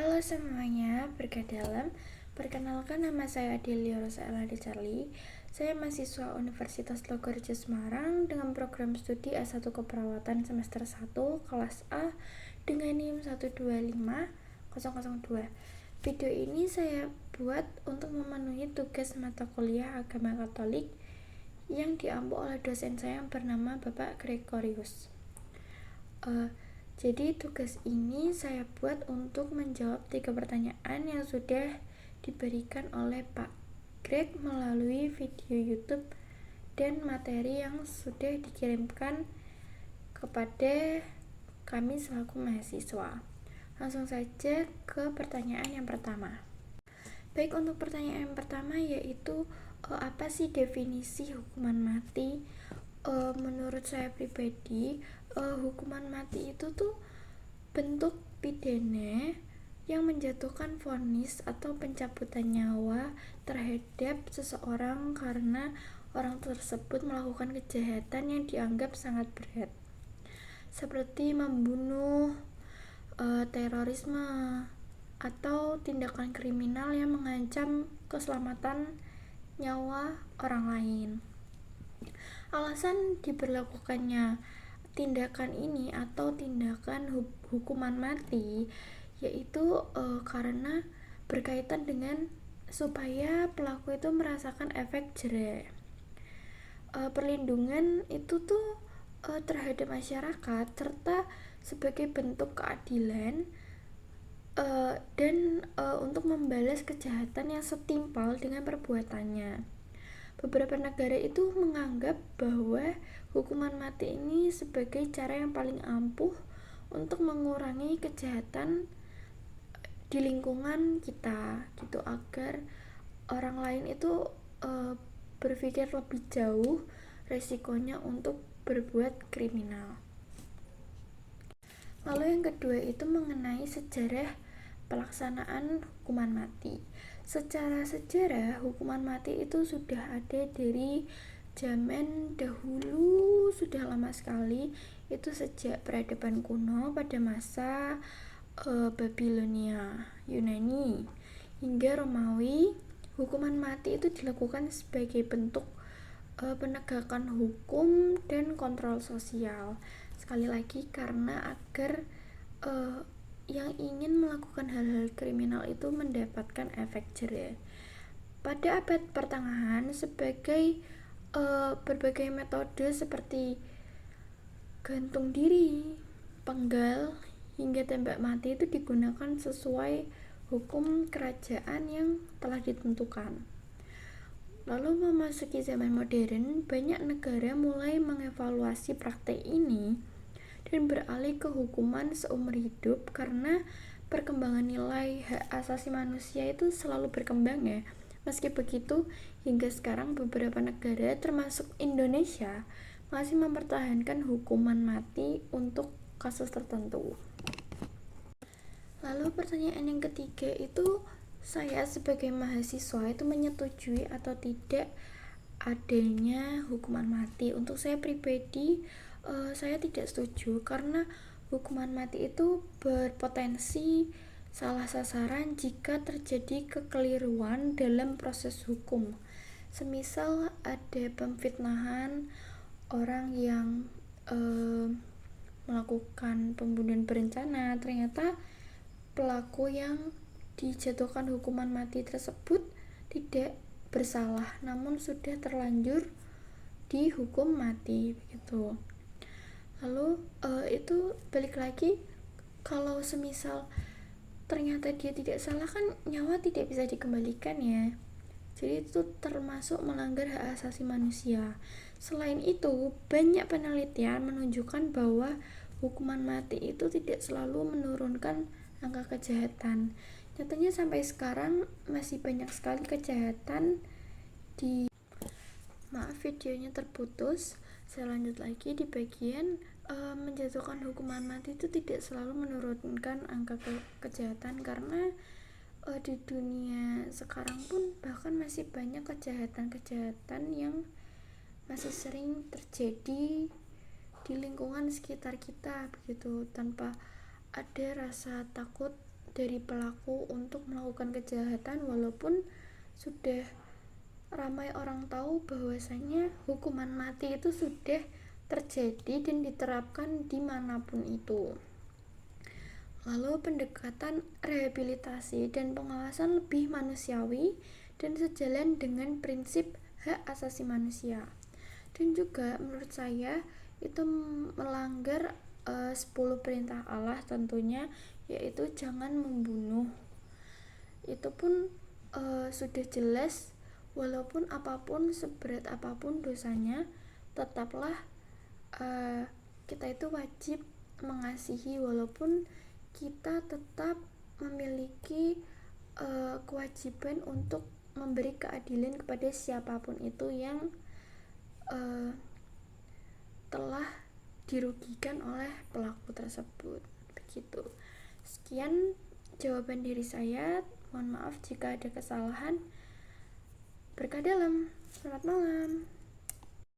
Halo semuanya, berkat dalam. Perkenalkan, nama saya Adelia Rosa Elade Charlie. Saya mahasiswa Universitas Logorejo Semarang dengan program studi S1 Keperawatan semester 1 kelas A dengan NIM 125002. Video ini saya buat untuk memenuhi tugas mata kuliah Agama Katolik yang diampu oleh dosen saya yang bernama Bapak Gregorius. Jadi tugas ini saya buat untuk menjawab 3 pertanyaan yang sudah diberikan oleh Pak Greg melalui video YouTube dan materi yang sudah dikirimkan kepada kami selaku mahasiswa. Langsung saja ke pertanyaan yang pertama. Baik, untuk pertanyaan yang pertama yaitu apa sih definisi hukuman mati? Menurut saya pribadi, hukuman mati itu tuh bentuk pidana yang menjatuhkan vonis atau pencabutan nyawa terhadap seseorang karena orang tersebut melakukan kejahatan yang dianggap sangat berat, seperti membunuh, terorisme, atau tindakan kriminal yang mengancam keselamatan nyawa orang lain. Alasan diberlakukannya tindakan ini atau tindakan hukuman mati yaitu karena berkaitan dengan supaya pelaku itu merasakan efek jera. Perlindungan itu tuh terhadap masyarakat serta sebagai bentuk keadilan dan untuk membalas kejahatan yang setimpal dengan perbuatannya. Beberapa negara itu menganggap bahwa hukuman mati ini sebagai cara yang paling ampuh untuk mengurangi kejahatan di lingkungan kita gitu, agar orang lain itu berpikir lebih jauh resikonya untuk berbuat kriminal. Lalu yang kedua itu mengenai sejarah pelaksanaan hukuman mati. Secara sejarah, hukuman mati itu sudah ada dari zaman dahulu, sudah lama sekali, itu sejak peradaban kuno pada masa Babilonia, Yunani, hingga Romawi. Hukuman mati itu dilakukan sebagai bentuk penegakan hukum dan kontrol sosial. Sekali lagi karena agar yang ingin melakukan hal-hal kriminal itu mendapatkan efek jera. Pada abad pertengahan, sebagai berbagai metode seperti gantung diri, penggal, hingga tembak mati itu digunakan sesuai hukum kerajaan yang telah ditentukan. Lalu memasuki zaman modern, banyak negara mulai mengevaluasi praktek ini dan beralih ke hukuman seumur hidup karena perkembangan nilai hak asasi manusia itu selalu berkembang ya. Meski begitu, hingga sekarang beberapa negara termasuk Indonesia masih mempertahankan hukuman mati untuk kasus tertentu. Lalu pertanyaan yang ketiga itu, saya sebagai mahasiswa itu menyetujui atau tidak adanya hukuman mati. Untuk saya pribadi, saya tidak setuju karena hukuman mati itu berpotensi salah sasaran jika terjadi kekeliruan dalam proses hukum. Semisal ada pemfitnahan orang yang melakukan pembunuhan berencana, ternyata pelaku yang dijatuhkan hukuman mati tersebut tidak bersalah namun sudah terlanjur dihukum mati begitu. Lalu itu balik lagi, kalau semisal ternyata dia tidak salah kan nyawa tidak bisa dikembalikan ya. Jadi itu termasuk melanggar hak asasi manusia. Selain itu, banyak penelitian menunjukkan bahwa hukuman mati itu tidak selalu menurunkan angka kejahatan. Nyatanya sampai sekarang masih banyak sekali kejahatan di... Maaf, videonya terputus. Saya lanjut lagi di bagian menjatuhkan hukuman mati itu tidak selalu menurunkan angka kejahatan karena di dunia sekarang pun bahkan masih banyak kejahatan-kejahatan yang masih sering terjadi di lingkungan sekitar kita begitu, tanpa ada rasa takut dari pelaku untuk melakukan kejahatan, walaupun sudah ramai orang tahu bahwasanya hukuman mati itu sudah terjadi dan diterapkan dimanapun itu. Lalu pendekatan rehabilitasi dan pengawasan lebih manusiawi dan sejalan dengan prinsip hak asasi manusia. Dan juga menurut saya itu melanggar 10 perintah Allah tentunya, yaitu jangan membunuh. Itu pun sudah jelas, walaupun apapun, seberat apapun dosanya, tetaplah kita itu wajib mengasihi, walaupun kita tetap memiliki kewajiban untuk memberi keadilan kepada siapapun itu yang telah dirugikan oleh pelaku tersebut. Begitu. Sekian jawaban diri saya. Mohon maaf jika ada kesalahan. Berkah dalam. Selamat malam.